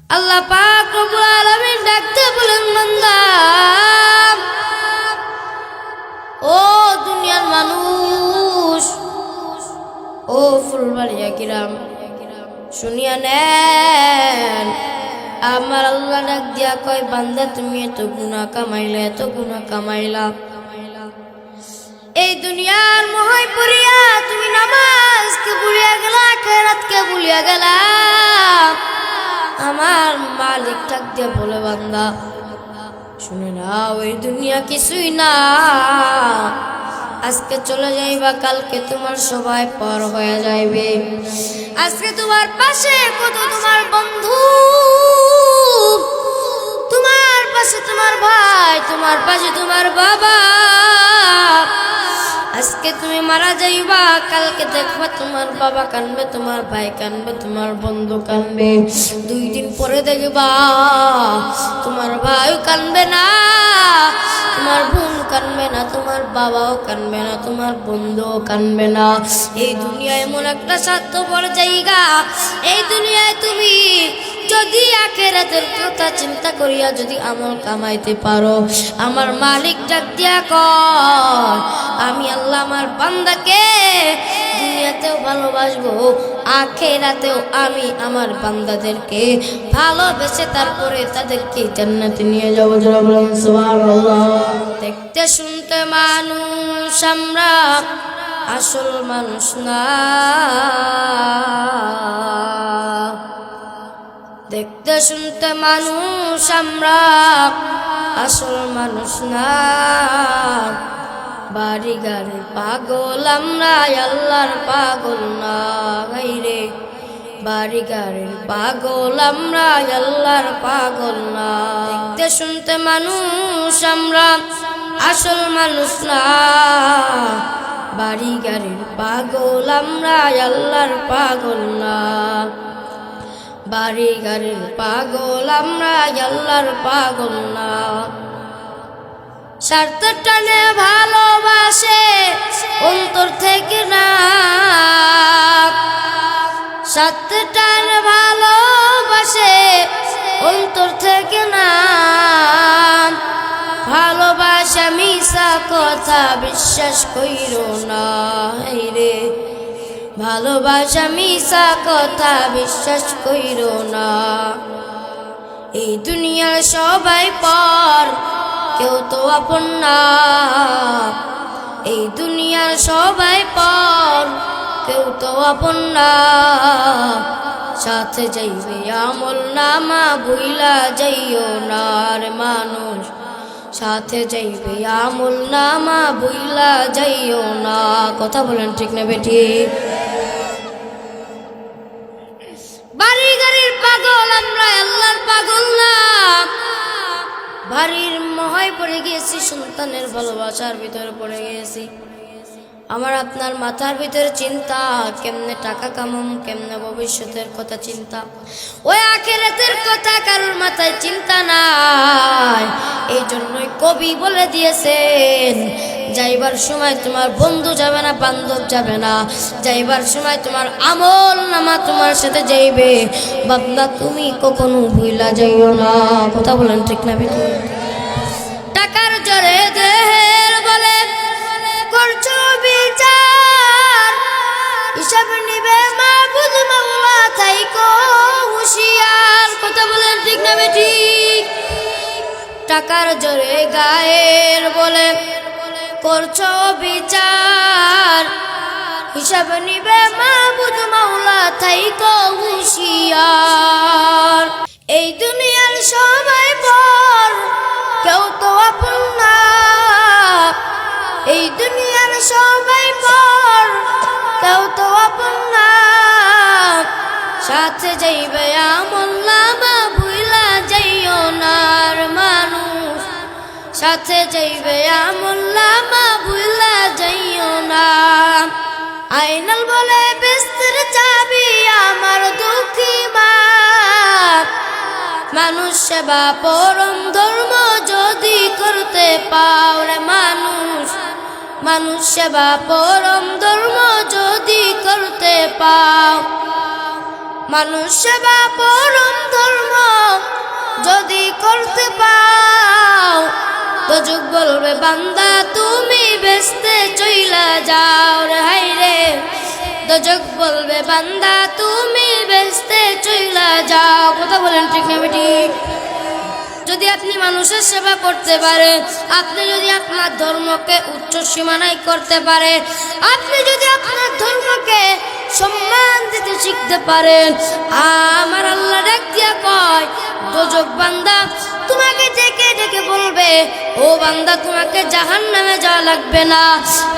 আল্লাহ পাক রব্বুল আলামিন ডাকতে বলেন, বান্দা ও দুনিয়ার মানুষ, ও ফুলবাড়িয়া কিরাম, শুনিয়া নেন। আমার আল্লাহ ডাক দিয়া কয়, বান্দা তুমি এত গুনাহ কামাইলা, এত গুনাহ কামাইলা, এই দুনিয়ার মোহে পড়িয়া তুমি নামাজকে ভুলিয়া গেলা, আখিরাতকে ভুলিয়া গেলা। আমার মালিক ডাক দিয়া বলে, বান্দা শুনে নাও, এই দুনিয়া কিছুই না। আজকে চলে যাইবা, কালকে তোমার সবাই পর হয়ে যাইবে। আজকে তোমার পাশে কত তোমার বন্ধু, তোমার পাশে তোমার ভাই, তোমার পাশে তোমার বাবা। আজকে তুমি মারা যাইবা, কালকে দেখবা তোমার বাবা কানবে, তোমার ভাই কানবে, তোমার বন্ধু কানবে। 2 দিন পরে দেখবা তোমার ভাইও কানবে না, তোমার বোন কানবে না, তোমার বাবাও কানবে না, তোমার বন্ধুও কানবে না। এই দুনিয়া এমন একটা স্বার্থপর জায়গা। এই দুনিয়ায় তুমি যদি আখিরাতের কথা চিন্তা করিয়া যদি আমল কামাইতে পারো, আমার মালিক ডাক দিয়া কয়, আমি আল্লাহ আমার বান্দাকে দুনিয়াতেও ভালোবাসবো, আখিরাতেও আমি আমার বান্দাদেরকে ভালোবেসে তারপরে তাদেরকে জান্নাতে নিয়ে যাবো। সুবহানাল্লাহ। দেখতে শুনতে মানুষ আমরা, আসল মানুষ না। দেখতে শুনতে মানুষ আমরা, আসল মানুষ না। বাড়ি গাড়ি পাগল আমরা, আল্লাহর পাগল না। গাইরে বাড়ি গাড়ির পাগল আমরা, আল্লাহর পাগল না। দেখতে শুনতে মানুষ আমরা, আসল মানুষ না। বাড়ি গাড়ির পাগল আমরা, আল্লাহর পাগল না। বাড়ি গাড়ির পাগল আমরা, আল্লাহর পাগল না। স্বার্থ টানে ভালোবাসে অন্তর থেকে না, স্বার্থ টানে ভালোবাসে অন্তর থেকে না। ভালোবাসা মিছা কথা বিশ্বাস কইরো না। রে ভালোবাসা মিছা কথা বিশ্বাস কইরো না। এই দুনিয়ার সবাই পর, কেউ তো আপন না। এই দুনিয়ার সবাই পর, কেউ তো আপন না। সাথে যাইবে আমল নামা, ভুইলা যাইও না রে মানুষ। সাথে যাইবে আমল নামা, ভুইলা যাইও না। কথা বলেন ঠিক না বেটি? বাড়ি গাড়ির পাগল আমরা, আল্লাহর পাগল না। বাড়ির মোহে পড়ে গিয়েছি, সন্তানের ভালোবাসার ভিতরে পড়ে গিয়েছি। আমার আপনার মাথার ভিতরে চিন্তা, কেমনে টাকা কামাম, কেমনে ভবিষ্যতের কথা চিন্তা। ওই আখিরাতের কথা কারোর মাথায় চিন্তা নাই। এই জন্যই কবি বলে দিয়েছেন, যাইবার সময় তোমার বন্ধু যাবে না, বান্ধব যাবে না। যাইবার সময় তোমার আমল নামা তোমার সাথে যাইবে। বান্দা তুমি কখনো ভুইলা যাইও না। কথা বলেন ঠিক না বেটি? টাকার জোরে দেহের বলে করছো বিচার, হিসাব নিবে মাবুদ মাওলা, থাইকো হুঁশিয়ার। কথা বলেন ঠিক না বেটি? টাকার জোরে গায়ের বলে করছো বিচার, হিসাব নিবে মাবুদ মাওলা, থাইকো হুঁশিয়ার। এই দুনিয়ার সবাই পর, কেউ তো আপন না। এই দুনিয়ার সবাই পর, কেউ তো আপন না। সাথে যাইবে আমল নামা, ভুইলা যাইও না রে মানুষ। সাথে যাইবে আমল নামা, ভুইলা যাইও না। আইনাল বলে বেস্তের চাবি আমার দুঃখী মা। মানুষ সেবা পরম ধর্ম যদি করতে পাও রে মানুষ। মানুষ সেবা পরম ধর্ম যদি করতে পাও। মানুষ সেবা পরম ধর্ম দোজখ বলবে বান্দা তুমি বেস্তে চইলা যাও রে হাই রে দোজখ বলবে বান্দা তুমি বেস্তে চইলা যাও কথা বলেন ঠিক না ঠিক যদি আপনি মানুষের সেবা করতে পারেন আপনি যদি আপনার ধর্মকে উচ্চ সীমানায় করতে পারেন আপনি যদি আপনার ধর্মকে সম্মান দিতে শিখতে পারেন আমার আল্লাহ ডাক দিয়া কয় দোজখ বান্দা তোমাকে ডেকে ডেকে বলবে ও বান্দা তোমাকে জাহান্নামে যাওয়া লাগবে না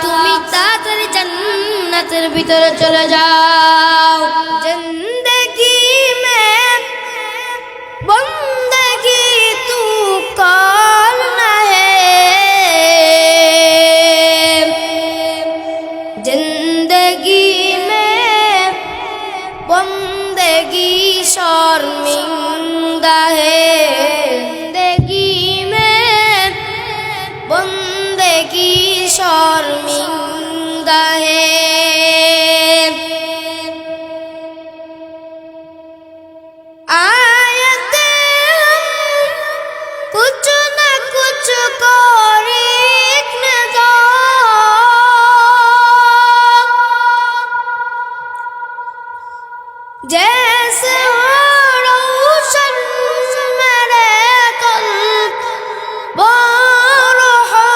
তুমি তাড়াতাড়ি জান্নাতের ভিতরে চলে যাও জিন্দেগি মে বন্দেগি তু করনা হে জিন্দেগি মে বন্দেগি শর্মিন্দা হে জিন্দেগি মে বন্দেগি শর্মিন্দা হে जैसे हो रोशन मेरे कल्ब बारहा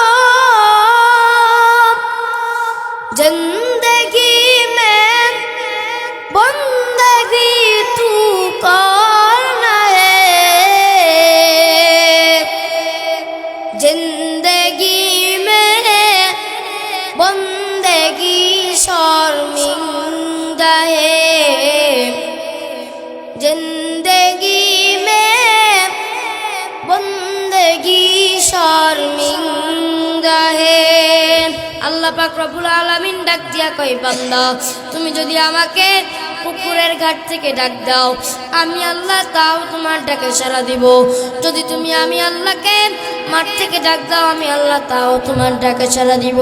जिंदगी में बंदगी तू करना है जिंदगी में बंदगी शर्मिंदा है जिंदगी में बंदगी शर्मिंदा है আল্লাহ পাক রব্বুল আলামিন ডাক দিয়া কই বান্দা তুমি যদি আমাকে পুকুরের ঘাট থেকে ডাক দাও আমি আল্লাহ তাও তোমার ডাকে সাড়া দিব যদি তুমি আমি আল্লাহকে মাঠ থেকে ডাক দাও আমি আল্লাহ তাও তোমার ডাকে সাড়া দিব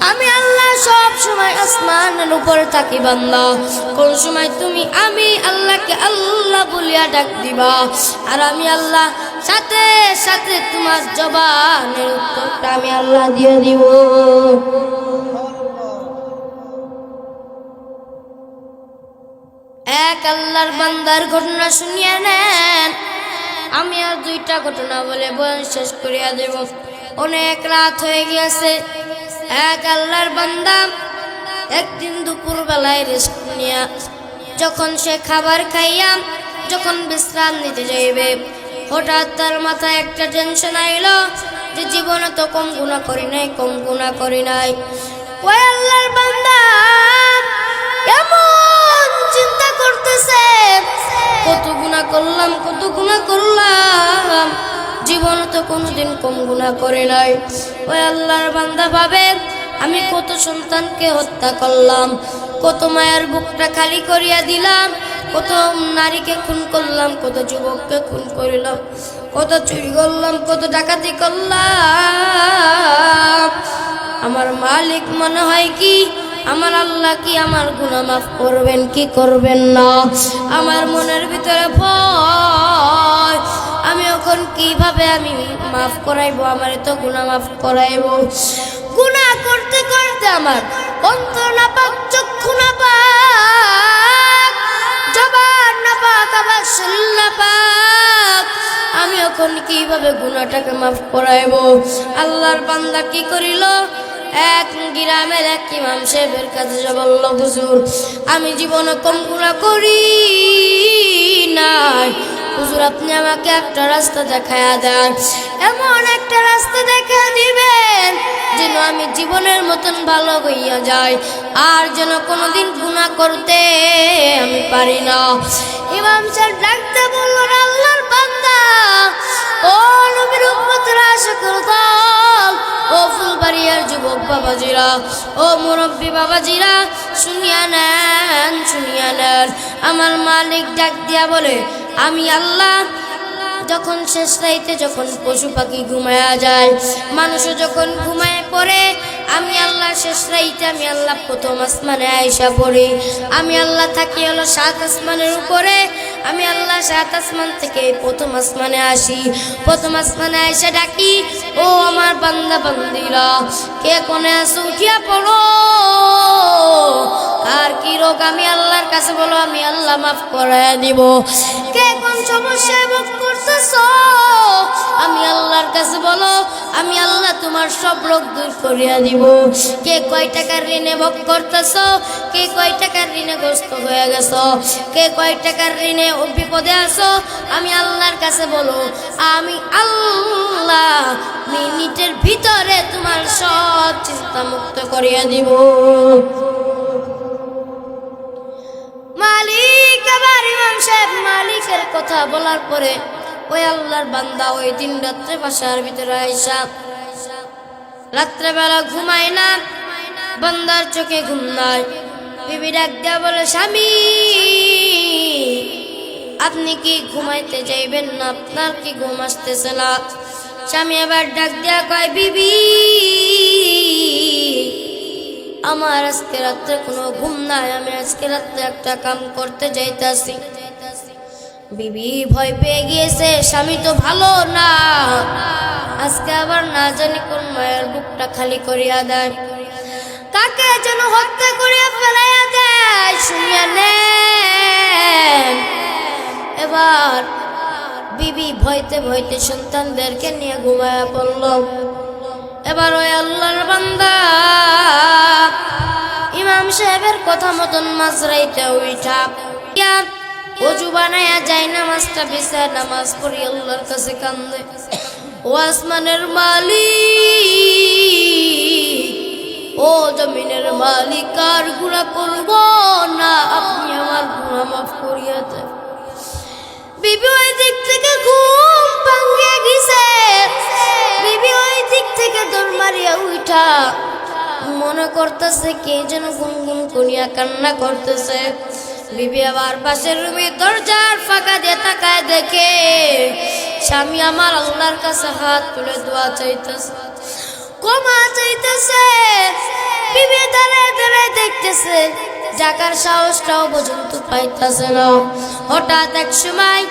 আমি আল্লাহ সব সময় আসমানের উপরে থাকি বান্দা কোন সময় তুমি আমি আল্লাহকে আল্লাহ বলিয়া ডাক দিবা আর আমি আল্লাহ সাথে সাথে তোমার জবানের উত্তরটা আমি আল্লাহ দিয়ে দিব এক আল্লাহর বান্দার ঘটনা শুনিয়ে নেন আমি আর দুইটা ঘটনা বলে বয়ান শেষ করিয়া দেব অনেক রাত হয়ে গিয়েছে এক আল্লাহর বান্দা একদিন দুপুর বেলায় রেস্ট নিয়া যখন সে খাবার খাইয়া যখন বিশ্রাম নিতে যাইবে হঠাৎ তার মাথায় একটা টেনশন আইলো যে জীবনে তো কম গুনাহ করি নাই ওই আল্লাহর বান্দা এমন চিন্তা করতেছে কত গুনাহ করলাম জীবনে তো কোনোদিন কম গুনাহ করে নাই ওই আল্লাহর বান্দা ভাবে আমি কত সন্তানকে হত্যা করলাম কত মায়ের বুকটা খালি করিয়া দিলাম কত নারীকে খুন করলাম কত যুবককে খুন করিলাম কত চুরি করলাম কত ডাকাতি করলাম আমার মালিক মনে হয় কি আমার আল্লাহ কি আমার গুনাহ মাফ করবেন কি করবেন না আমার মনের ভিতরে ভয় আমি এখন কিভাবে আমি মাফ করাইবো আমার তো গুনাহ মাফ করাইবো গুনাহ করতে করতে আমার অন্তর না পাক চক্ষু না পাক জবান না পাক আবার শরীর না পাক আমি এখন কিভাবে গুনাহটাকে মাফ করাইবো আল্লাহর বান্দা কি করিল এক গ্রামের এক ইমাম সাহেবের কাছে বলল হুজুর আমি জীবনে কম গুনাহ করি নাই হুজুর আপনি আমাকে একটা রাস্তা দেখায়া দেন এমন একটা রাস্তা দেখা দিবেন যেন আমি জীবনের মতন ভালো হইয়া যাই আর যেন কোনোদিন গুনাহ করতে আমি পারি না ইমাম সাহেব ডাকতে বললেন আল্লাহর বান্দা ও নবীর উম্মতরা আশিকুল দল ও ফুলবাড়িয়ার যুবক বাবাজিরা ও মুরব্বী বাবাজিরা শুনিয়া নেন আমার মালিক ডাক দিয়া বলে আমি আল্লাহ যখন শেষ রাইতে যখন পশু পাখি ঘুমায়া যায় মানুষও যখন ঘুমায় পড়ে আমি আল্লাহ শেষ রাইতে আমি আল্লাহ প্রথম আসমানে আয়েশা পড়ি আমি আল্লাহ থাকি হলো 7 আসমানের উপরে আমি আল্লাহ সাত আসমান থেকে প্রথম আসমানে আসি, প্রথম আসমানে এসে ডাকি, ও আমার বান্দা বান্দিরা, কে কোনে আসো উঠিয়া পড়ো, আর কি রোগ আমি আল্লাহর কাছে বলো, আমি আল্লাহ মাফ করে দিব। কে কোন সমস্যায় ভোগ করতেছ আমি আল্লাহর কাছে বলো, আমি আল্লাহ তোমার সব রোগ দূর করিয়া দিব। কে কয় টাকার ঋণে ভোগ করতেছ, কে কয় টাকার ঋণে গ্রস্ত হয়ে গেছ, কে কয় টাকার ঋণে বিপদে আছো আমি আল্লাহর কাছে বলো, আমি আল্লাহ মিনিটের ভিতরে তোমার সব চিন্তা মুক্ত করিয়া দিব। মালিক আবার ইমাম সাহেব মালিকের কথা বলার পরে ওই আল্লাহর বান্দা ওই দিন রাত্রে বাসার ভিতরে আইসা রাত্রেবেলা ঘুমায় না, বান্দার চোখে ঘুম নাই। বিবি ডাক দেয়া বলে, স্বামী আপনি কি ঘুমাইতে যাইবেন না, আপনার কি ঘুম আসতেছে না? স্বামী আবার ডাক দেয়া কয়, বিবি আমার আজকে রাত্রে কোনো ঘুম নাই, আমি আজকে রাত্রে একটা কাম করতে যাইতাছি। বিবি ভয় পেয়ে গিয়েছে, স্বামী তো ভালো না, আজকে আবার না জানি কোন মায়ের বুকটা খালি করিয়া দেয়, কাকে যেন হত্যা করিয়া ফেলাইয়া দেয়, শুনিয়া নেন। এবার বিবি ভয়তে ভয়তে সন্তানদেরকে নিয়ে ঘুমায়া পড়ল। এবার ওই আল্লাহর বান্দা ইমাম সাহেবের কথা মতন মাঝরাইতে উঠা অজু বানায়া যায়, নামাজটা বিছায় নামাজ পড়ি আল্লাহর কাছে কান্দে, ও আসমানের মালিক, ও জমিনের মালিক, আর গুনাহ করব না, আপনি আমার গুনাহ মাফ করিয়া দেন। বিবি ওই দিক থেকে ঘুম ভাঙিয়া গেছে, বিবি ওই দিক থেকে দৌড় মারিয়া উঠা মনে করতেছে কে যেন গুনগুন করিয়া কান্না করতেছে। বিবি আবার পাশের রুমে দরজার ফাঁকা দিয়ে তাকায়, দেখে স্বামী আমার আল্লাহর কাছে হাত তুলে দোয়া চাইতেছে, ক্ষমা চাইতেছে। বিবি দাঁড়ায় দাঁড়ায় দেখতেছে, ডাকার সাহসটাও পর্যন্ত পাইতেছে না। হঠাৎ এক সময়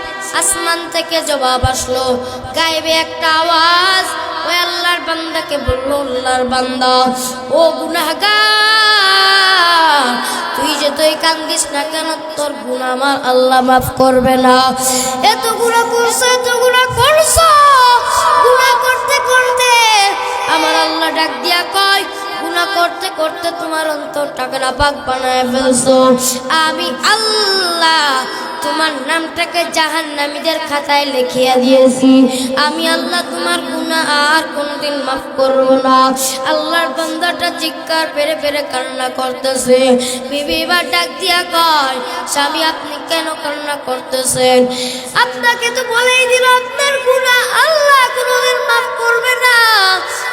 আসমান থেকে জবাব আসলো, গায়েবে একটা আওয়াজ ওই আল্লাহর বান্দাকে বললো, আল্লাহর বান্দা ও গুনাহগার, তুই যে তুই কান্দিস না কেন, তোর গুনাহ আমার আল্লাহ মাফ করবে না। এত গুনাহ করছো, এত গুনাহ করছো, গুনাহ করতে করতে আমার আল্লাহ ডাক দিয়া কয়, গুনাহ করতে করতে তোমার অন্তরটাকে নাপাক বানায় ফেলছো, আমি আল্লাহ তোমার নামটাকে জাহান্নামীদের খাতায় লিখিয়া দিয়েছি, আমি আল্লাহ তোমার গুনাহ আর কোনদিন মাফ করব না। আল্লাহর বান্দাটা চিৎকার পেরে পেরে কান্না করতেছে। বিবি এবার ডাক দিয়া কয়, স্বামী আপনি কেন কান্না করতেছেন? আপনাকে তো বলেই দিল আপনার গুনাহ আল্লাহ কোনদিন মাফ করবে না,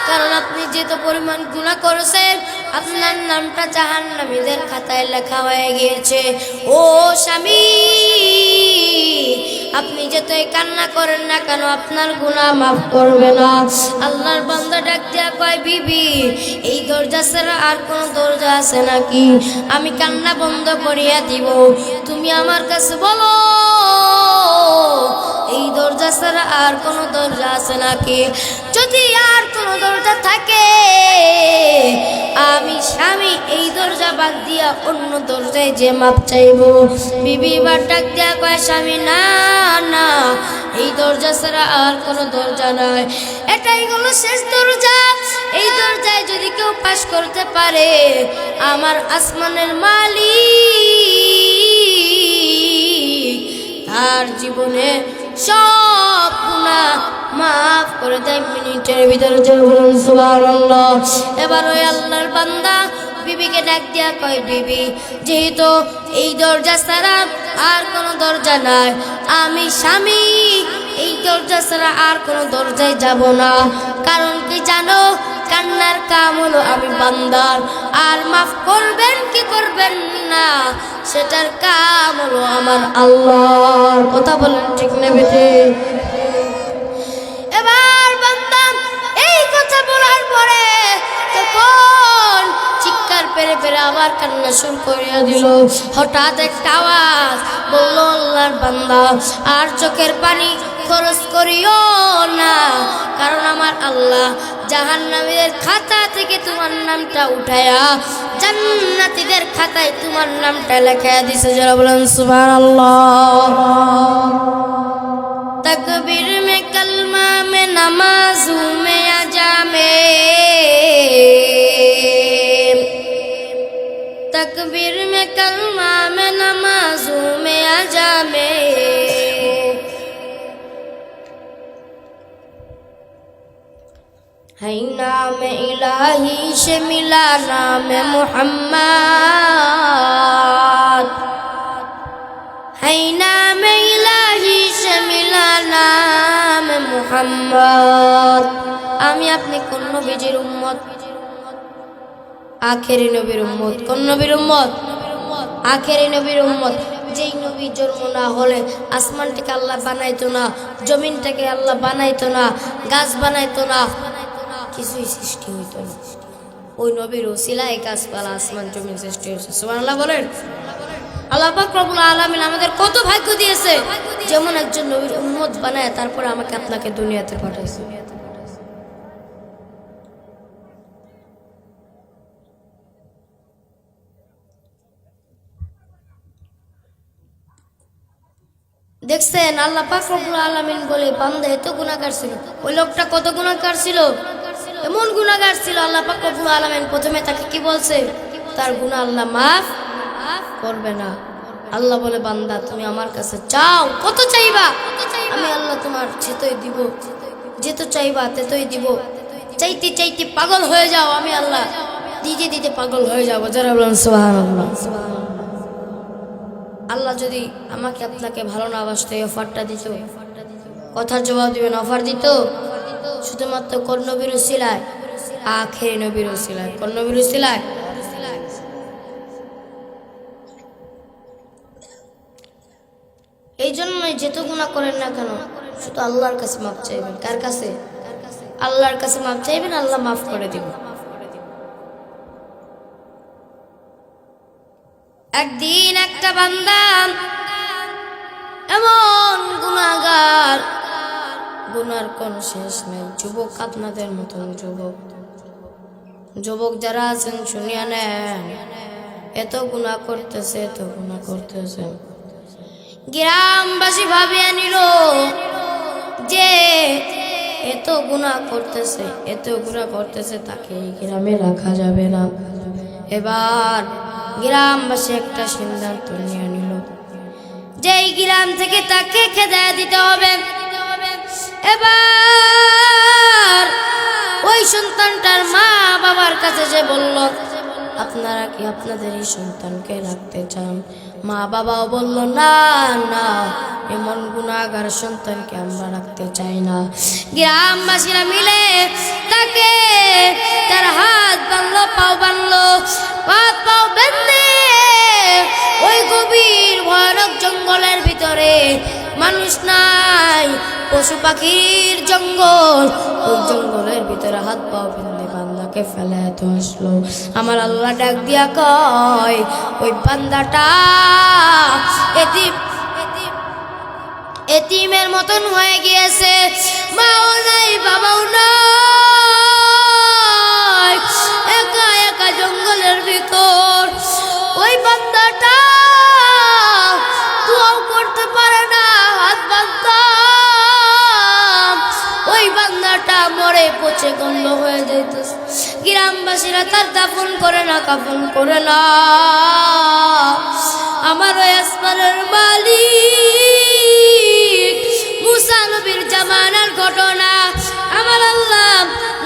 কারণ আপনি যেত পরিমাণ গুনাহ করেছেন আপনার নামটা জাহান্নামীদের খাতায় লেখা হয়ে গিয়েছে। ও স্বামী আপনি যতই কান্না করেন না কেন আপনার গুনাহ মাফ করবে না। আল্লাহর বান্দা ডাক দিয়া কয়, বিবি এই দরজা ছাড়া আর কোন দরজা আছে নাকি? আমি কান্না বন্ধ করিয়া দিব, তুমি আমার কাছে বলো এই দরজা ছাড়া আর কোন দরজা আছে নাকি? যদি আর কোন দরজা থাকে আমি স্বামী এই দরজা বাদ দিয়া অন্য দরজায় যে মাপ চাইব। বিবি এবার ডাক দিয়া কয়, স্বামী না না, এই দরজা ছাড়া আর কোনো দরজা নাই, এটাই হলো শেষ দরজা। এই দরজায় যদি কেউ পাস করতে পারে আমার আসমানের মালিক তার জীবনে সব গুনাহ মাফ করে দেয় মিনিটের ভিতরে। সুবহানাল্লাহ। এবার ওই আল্লাহর বান্দা বিবিকে ডাক দিয়া কয়, বিবি যেহেতু এই দরজা ছাড়া আর কোনো দরজা নাই, আমি স্বামী এই দরজা ছাড়া আর কোনো দরজায় যাব না। কারণ কি জানো, কান্নার কাম হলো আমি বান্দার, আর মাফ করবেন কি করবেন না সেটার কাম হলো আমার আল্লাহর। কথা বলেন ঠিক না বেটে? এবার বান্দা এই কথা বলার পরে তখন চিৎকার পেরে পেরে আবার কান্না শুরু করিয়া দিল। হঠাৎ একটা আওয়াজ বলল, আল্লাহর বান্দা আর চোখের পানি খরচ করিও না, কারণ আমার আল্লাহ জাহান্নামীদের খাতা থেকে তোমার নামটা উঠায়া জান্নাতীদের খাতায় তোমার নামটা লেখায়া দিছে। যারা বলেন সুবহানাল্লাহ। तकबीर में कलमा में नमाजू में आजा में, तकबीर में कलमा में नमाजू में आजा में, है नाम इलाही से मिला नाम मुहम्मद, है नाम इलाही से मिला नाम मुहम्मद। আমি আপনি কোন নবীজির উম্মত? আখেরি নবীর উম্মত। কোন নবীর উম্মত? আখেরি নবীর উম্মত। যেই নবী জন্ম না হলে আসমানটাকে আল্লাহ বানাইতো না, জমিনটাকে আল্লাহ বানাইতো না, গাছ বানাইতো না, কিছুই সৃষ্টি হইতো না। ওই নবীর ওসিলায় গাছপালা আসমান জমিন সৃষ্টি হয়েছে। সুবহানাল্লাহ বলেন। আল্লাহ পাক রব্বুল আলামিন আমাদের কত ভাগ্য দিয়েছে, যেমন একজন নবীর উম্মত বানায় তারপরে আমাকে আপনাকে দুনিয়াতে পাঠাইছে। দেখছেন আল্লাহ পাক রব্বুল আলামিন বলে বান্দা এত গুনাহগার ছিল। ওই লোকটা কত গুনাহগার ছিল, এমন গুনাহগার ছিল। আল্লাহ পাক রব্বুল আলামিন প্রথমে তাকে কি বলছে? তার গুনাহ আল্লাহ মাফ করবে না। আল্লাহ বলে, বান্দা তুমি আমার কাছে চাও, কত চাইবা? আমি আল্লাহ তোমার যেতই দিব, যেত চাইবা তেতই দিব। চাইতে চাইতে পাগল হয়ে যাও, আমি আল্লাহ দিতে দিতে পাগল হয়ে যাবো। যারা বলেন সুবহানাল্লাহ। আল্লাহ যদি আমাকে আপনাকে ভালো না বাসতো, এই অফারটা দিত, কথার জবাব দিবেন, অফার দিত শুধুমাত্র কোন নবীর উসিলায়? আখেরি নবীর উসিলায়। কোন নবীর উসিলায়? এই জন্যই যেত গুনাহ করেন না কেন, শুধু আল্লাহর কাছে মাফ চাইবেন। কার কাছে? আল্লাহর কাছে মাফ চাইবেন, আল্লাহ মাফ করে দিবেন। একদিন একটা বান্দা এমন গুনাহগার, গুনার কোন শেষ নেই। যুবক, আপনাদের মতন যুবক যারা আছেন শুনিয়া নেন, এত গুনাহ করতেছে, এত গুনাহ করতেছে। গ্রামবাসী ভাবিয়া নিল যে এত গুনাহ করতেছে, এত গুনাহ করতেছে, তাকে এই গ্রামে রাখা যাবে না। এবার গ্রামবাসী একটা সিদ্ধান্ত নিয়ে নিল যে এই গ্রাম থেকে তাকে খেদায়া দিতে হবে। এবার ওই সন্তানটার মা বাবার কাছে যে বলল, আপনারা কি আপনাদের এই সন্তানকে রাখতে চান? মা বাবাও বলল, না না, এমন গুনাহগার সন্তানকে আমরা রাখতে চাই না। গ্রামবাসীরা মিলে তাকে তার হাত বাঁধলো, পাও বাঁধলো, হাত পাও বেঁধে ওই গভীর ভয়ানক জঙ্গলের ভিতরে, মানুষ নাই, পশু পাখির জঙ্গল, ওই জঙ্গলের ভিতরে হাত পাও বেঁধে বান্দাকে ফেলে তো আসলো। আমার আল্লাহ ডাক দিয়া কয়, ওই বান্দাটা এতিমের মতন হয়ে গিয়েছে, মাও নাই, বাবাও নাই, একা একা জঙ্গলের ভিতর। ওই বান্দাটা দোয়াও করতে পারে না, হাত বাঁধতাম, ওই বান্দাটা মরে পচে গন্ধ হয়ে যাইতেছে। গ্রামবাসীরা তার দাফন করে না, কাফন করে না। আমার ওই আসমানের মালিক মুসা নবীর জামানার ঘটনা। আমার আল্লাহ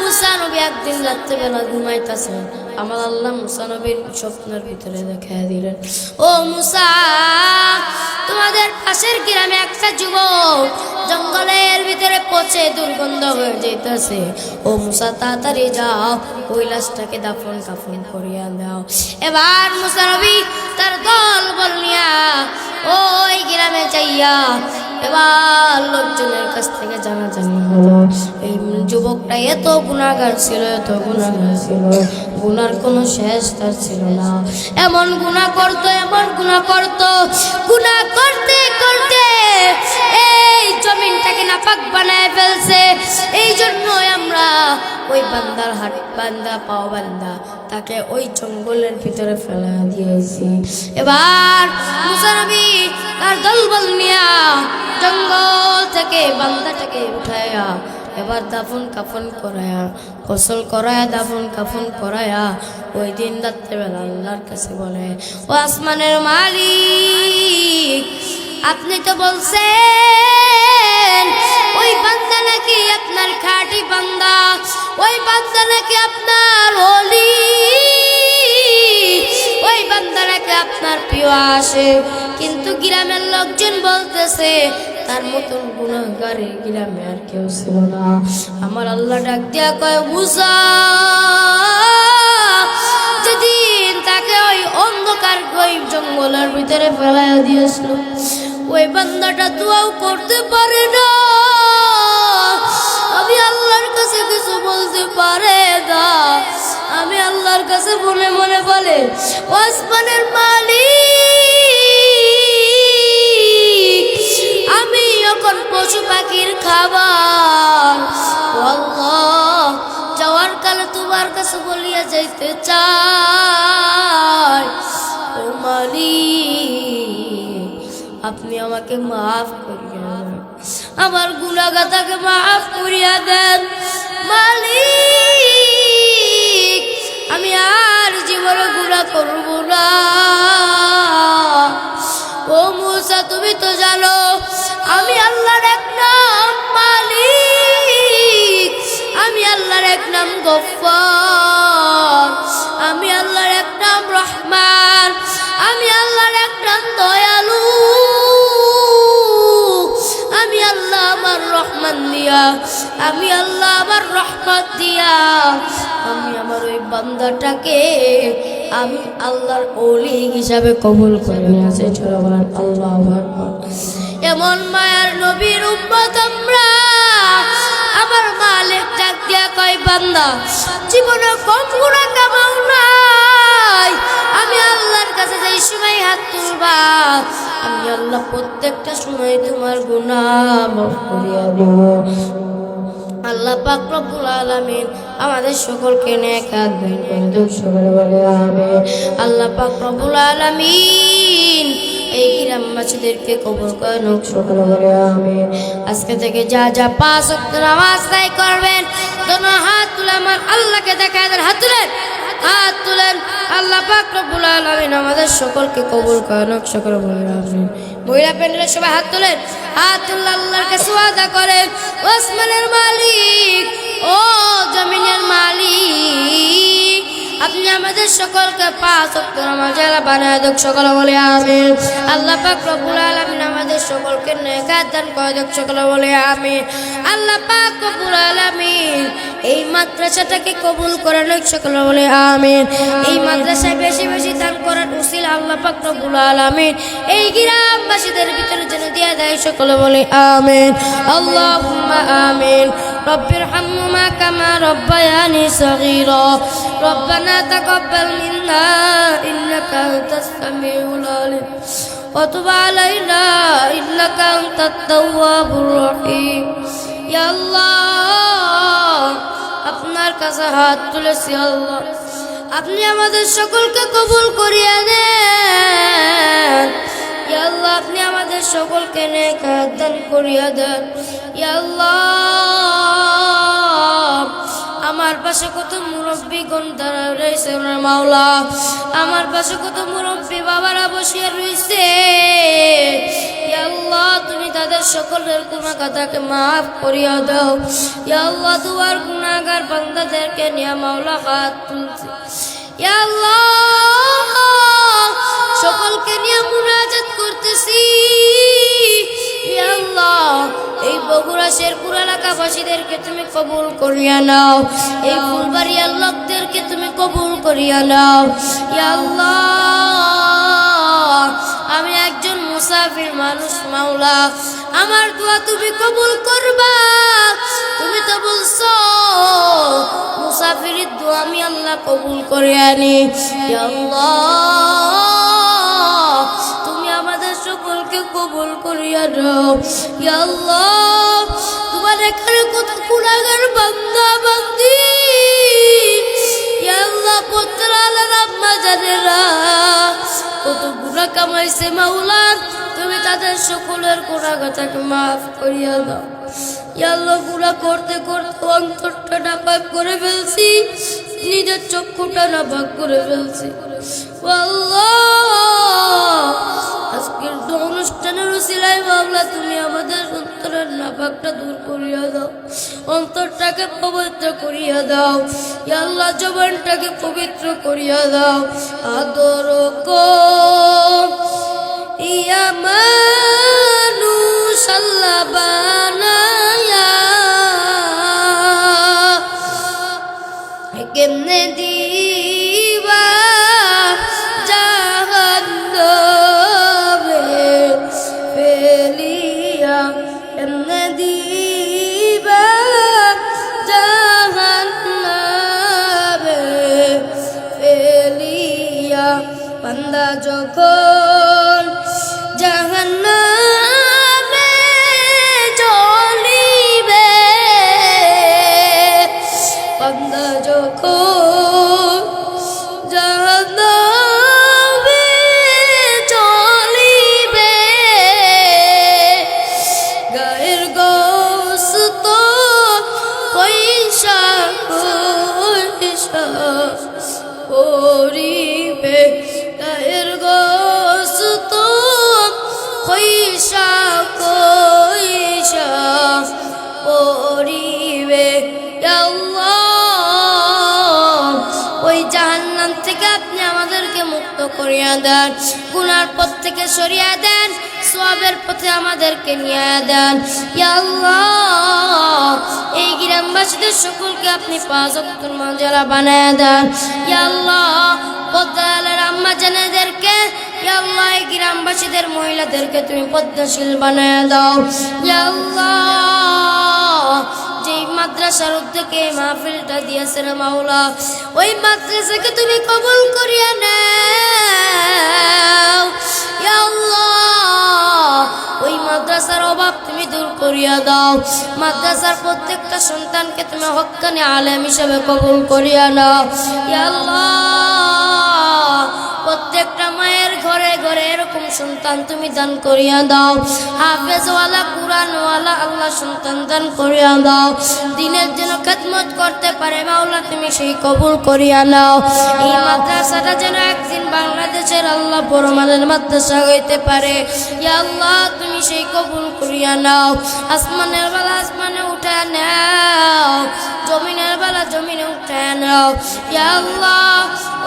মুসা নবী একদিন রাত্রেবেলা ঘুমাইতেছেন, আমার আল্লাহ মুসা নবীর স্বপ্নের ভিতরে দেখায় দিলেন, ও মুসা, তোমাদের পাশের গ্রামে একটা যুবক জঙ্গলের ভিতরে পচে দুর্গন্ধ হয়ে যাইতেছে। ও মুসা, তাড়াতাড়ি যাও, ওই লাশটাকে দাফন কাফন করিয়া দাও। এবার মুসা নবী তার দল বল নিয়া ওই গ্রামে যাইয়া এবার লোকজনের কাছ থেকে জানাজানি হলো এই যুবকটা এত গুনাহগার ছিল, এত গুনাহগার ছিল, গুনার কোনো শেষ তার ছিল না। এমন গুনাহ করতো, এমন গুনাহ করতো, গুনাহ করতে করতে এই জমিনটাকে নাপাক বানায় ফেলছে। এই জন্যই আমরা ওই বান্দার হাত বান্দা পাও বান্দা তাকে ওই জঙ্গলের ভিতরে ফেলা দিয়েছি। এবার মুসা নবী তার দলবল নিয়া জঙ্গল থেকে বান্দাটাকে উঠায়া এবার দাফন কাফন করায়া, গোসল করায়া, দাফন কাফন করায়া ওই দিন রাত্রেবেলা আল্লাহর কাছে বলে, ও আসমানের মালিক, আপনি তো বলছেন ওই বান্দা নাকি আপনার খাঁটি বান্দা, ওই বান্দা নাকি আপনার ওলি, ওই বান্দা নাকি আপনার প্রিয় আসে, কিন্তু গ্রামের লোকজন বলতেছে তার মতন গুনাহগার এই গ্রামে আর কেউ ছিল না। আমার আল্লাহ ডাক দিয়া কয়, মুসা, যেদিন তাকে ওই অন্ধকার ওই জঙ্গলের ভিতরে ফেলাইয়া দিয়েছিল, ওই বান্দাটা দোয়াও করতে পারে না, আমি আল্লাহর কাছে কিছু বলতে পারে না। আমি আল্লাহর কাছে মনে মনে বলে, ও আসমানের মালিক, আমি এখন পশু পাখির খাবার, ও আল্লাহ, যাওয়ার কালে তোমার কাছে বলিয়া যাইতে চাই, ও মালিক, আপনি আমাকে মাফ করিয়া দেন, আমার গুনাহগাতাকে মাফ করিয়া দেন মালিক, আমি আর জীবনে গুনাহ করব না। ও মুসা, তুমি তো জানো আমি আল্লাহর এক নাম মালিক, আমি আল্লাহর এক নাম গফফার, আমি আল্লাহর এক নাম রহমান, আমি আল্লাহর এক নাম দয়ালু, আমি আল্লাহ আমার রহমান দিয়া, আমি আল্লাহ আমার রহমত দিয়া আমি আমার ওই বান্দাটাকে আমি আল্লাহর ওলি হিসাবে কবুল করে নিয়েছি। আল্লাহু আকবার। এমন মায়ার নবীর উম্মত আমরা। আমার মালিক ডাক দিয়া কয়, বান্দা, জীবনে কম গুনাহ কামাও নাই, আমি আল্লাহর কাছে যেই সময় হাত তুলবা আমি আল্লাহ প্রত্যেকটা সময় তোমার গুনাহ মাফ করিয়া দেব। আল্লাহ পাক রব্বুল আলামিন আমাদের সকলকে নেক হাত দান করে দেন, সকলে বলে আমিন। আল্লাহ পাক রব্বুল আলামিন এই গ্রামবাসীদেরকে কবুল করেন, সকলে বলে আমিন। আজকে থেকে যা যা 5 ওয়াক্ত নামাজ আদায় করবেন, দোনো হাত তুলে আমার আল্লাহকে দেখায় দেন, হাত তুলেন, হাত তুলেন। আল্লাহ পাক রব্বুল আলামিন আমাদের সকলকে কবুল করেন, সকলে বলে আমিন। মহিলা প্যান্ডেলে সবাই হাত তোলেন, হাত তুলে আল্লাহর কাছে ওয়াদা করেন, ও আসমানের মালিক, ও জমিনের মালিক, আপনি আমাদের সকলকে 5 ওয়াক্ত নামাজের বানায় দেন, সকলে বলে আমিন। আল্লাহ পাক রব্বুল আলামিন আমাদের সকলকে নেক হাত দান করে দেন, সকলে বলে আমিন। আল্লাহ পাক রব্বুল আলামিন এই মাদ্রাসাটাকে কবুল করেন, সকলে বলে আমিন। এই মাদ্রাসায় বেশি বেশি দান করার উসিলা আল্লাহ পাক রব্বুল আলামিন এই গ্রামবাসীদের ভিতরে যেন দিয়ে দেয়, সকলে বলে আমিন। আল্লাহুম্মা আমিন। রব্বিরহামহুমা কামা রব্বায়ানি সগীরা। রব্বানা তাকাব্বাল মিন্না ইন্নাকা আনতাস সামিউল আলিম ওয়া তুব আলাইনা ইন্নাকা আনতাত তাওয়াবুর রহিম। ইয়া আল্লাহ, আপনার কাছে হাত তুলেছি আল্লাহ, আপনি আমাদের সকলকে কবুল করিয়া নেন। ইয়া আল্লাহ, আপনি আমাদের সকলকে নেক হাত দান করিয়া দেন। ইয়া আল্লাহ, আমার পাশে কত মুরব্বীগণ দাঁড়া রয়েছে ওনার মাওলা, আমার পাশে কত মুরব্বী বাবারা বসিয়া রয়েছে। ইয়া আল্লাহ, তুমি তাদের সকলের গুনাহগাতাকে মাফ করিয়া দাও। ইয়া আল্লাহ, তোমার গুনাহগার বান্দাদেরকে নিয়ে মাওলা হাত তুলছি। ইয়া আল্লাহ, সকলকে নিয়ে মুনাজাত করতেছি। ইয়া আল্লাহ, এই বগুড়া শেরপুর এলাকাবাসীদেরকে তুমি কবুল করিয়া নাও, এই ফুলবাড়িয়ার লোকদেরকে তুমি কবুল করিয়া নাও। ইয়া আল্লাহ, আমি একজন মুসাফির মানুষ মাওলা, আমার দোয়া তুমি কবুল করবা। মাগফিরাত দোয়া আমি আল্লাহ কবুল করে আনি। ইয়া আল্লাহ তুমি আমাদের সকলকে কবুল করিয়া দাও। ইয়া আল্লাহ তোমার এখানে কত গুনাহগার বান্দা বান্দি, ইয়া আল্লাহ পুত্র আল্লাহর আম্মা জানেরা কত গুনাহ কামাইছে মাওলা, তুমি তাদের সকলের গুনাহটাকে মাফ করিয়া দাও। ইয়া আল্লাহ গুনাহ করতে করতে অন্তরটা নাপাক করে ফেলছি, নিজের চক্ষুটা নাপাক করে ফেলছি। ও আল্লাহ আজকের অনুষ্ঠানের উসিলায় মাওলা তুমি আমাদের অন্তরের নাপাকটা দূর করিয়া দাও, অন্তরটাকে পবিত্র করিয়া দাও। ইয়া আল্লাহ জবানটাকে পবিত্র করিয়া দাও। আদর কো ইয়া মানুষ আল্লাহ বানায়া কেমনে দিবা জাহান্নামে ফেলিয়া, কেমনে দিবা জাহান্নামে ফেলিয়া। বান্দা যখন জাহান্নামে জ্বলিবে, বান্দা যখন জাহান্নামে জ্বলিবে, গায়ের গোশত পয়সা পয়সা করিবে, গায়ের গোশত পয়সা পয়সা করিবে। ইয়া আল্লাহ ওই জাহান্নাম থেকে আপনি আমাদেরকে মুক্ত করিয়া দেন, গুনার পথ থেকে সরিয়ে দেন, সওয়াবের পথে আমাদেরকে নিয়ে দেন। ইয়া আল্লাহ এই গ্রামবাসীদের সকলকে আপনি 5 ওয়াক্তের নামাজি বানায় দেন। ইয়া আল্লাহ পদ্মালের আম্মা জানেদেরকে, ইয়া আল্লাহ এই গ্রামবাসীদের মহিলাদেরকে তুমি পদ্মাশীল বানায় দাও। ইয়া আল্লাহ যেই মাদ্রাসার উদ্যোগে মাহফিলটা দিয়েছেন মাওলা, ওই মাদ্রাসাকে তুমি কবুল করিয়া নাও। ইয়া আল্লাহ ওই মাদ্রাসার অভাব তুমি দূর করিয়া দাও, মাদ্রাসার প্রত্যেকটা সন্তানকে তুমি হক্কানি আলেম হিসেবে কবুল করিয়া নাও। ইয়া আল্লাহ প্রত্যেকটা মায়ের ঘরে ঘরে এরকম সন্তান তুমি দান করিয়া দাও, হাফেজওয়ালা কুরআনওয়ালা আল্লাহ সন্তান দান করিয়া দাও, দিনের জন্য খেদমত করতে পারে মাওলা তুমি সেই কবুল করিয়া নাও। এই মাদ্রাসাটা যেন একদিন বাংলাদেশের আল্লাহ বড় মানের মাদ্রাসা হইতে পারে, ইয়া আল্লাহ তুমি সেই কবুল করিয়া নাও। আসমানের বেলা আসমানে উঠায় নাও, জমিনের বেলা জমিনে উঠায় নাও। ইয়া আল্লাহ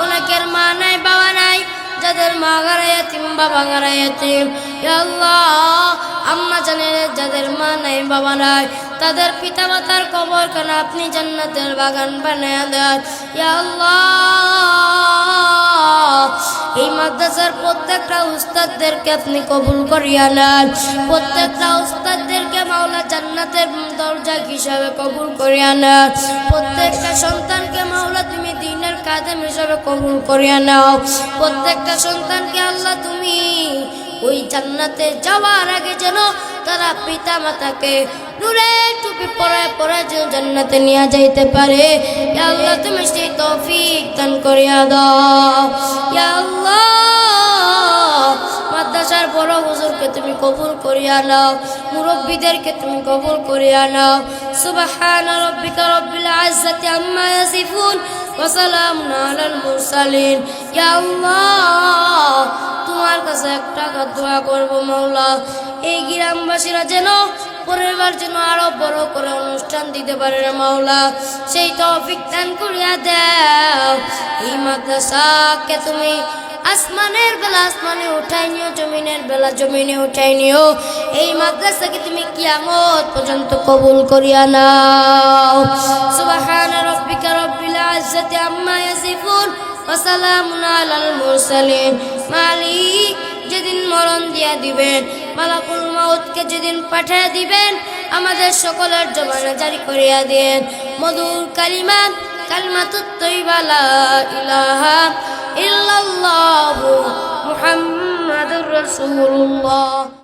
অনেকের মা নাই বাবা নাই, যাদের মা গারা ইয়াতিম বাবা গারা ইয়াতিম, ইয়া আল্লাহ আম্মা জানেন যাদের মা নাই বাবা নাই, তাদের পিতা মাতার কবর কেন আপনি জান্নাতের বাগান বানায়া দেন। ইয়া আল্লাহ এই মাদ্রাসার প্রত্যেকটা উস্তাদদেরকে আপনি কবুল করিয়া নেন, প্রত্যেকটা উস্তাদদেরকে মাওলা জান্নাতের দরজা হিসাবে কবুল করিয়া নেন, প্রত্যেকটা সন্তানকে মাওলা তুমি দ্বীনের খাদেম হিসাবে কবুল করিয়া নাও, প্রত্যেকটা সন্তানকে আল্লাহ তুমি ওই জান্নাতে যাওয়ার আগে যেন তারা পিতা মাতাকে নূরে টুপি পরায় পরায় যেন জান্নাতে নিয়ে যাইতে পারে। ইয়া আল্লাহ তুমি সেই তৌফিক দান করিয়া দাও। ইয়া আল্লাহ মাদ্রাসার বড় হুজুরকে তুমি কবুল করিয়া নাও, মুরব্বীদেরকে তুমি কবুল করিয়া নাও। সুবহান রাব্বিকা রাব্বিল ইজ্জাতি আম্মা ইয়াসিফুন ওয়া সালামুন আলাল মুরসালিন। ইয়া আল্লাহ তোমার কাছে একটা দোয়া করব মাওলা, এই গ্রামবাসীরা যেন পরিবার যেন আরো বড় করে অনুষ্ঠান দিতে পারে মাওলা, সেই তৌফিক দান করিয়া দাও। এই মাদ্রাসাকে তুমি আসমানের বেলা আসমানে উঠাই নিও, জমিনের বেলা জমিনে উঠাই নিও। এই মাদ্রাসাকে তুমি কিয়ামত পর্যন্ত কবুল করিয়া নাও। সুবহান রাব্বিকা রাব্বিল ইজ্জাতি আম্মা ইয়াসিফুন ওয়া সালামুন আলাল মুরসালিন। মালিক যেদিন মরণ দিয়া দিবেন, মালাকুল মাউতকে যেদিন পাঠিয়ে দিবেন, আমাদের সকলের জবানে জারি করিয়া দেন মধুর কালিমা কালিমাতুত তাইয়্যিবা লা ইলাহা ইল্লাল্লাহু মুহাম্মাদুর রাসূলুল্লাহ।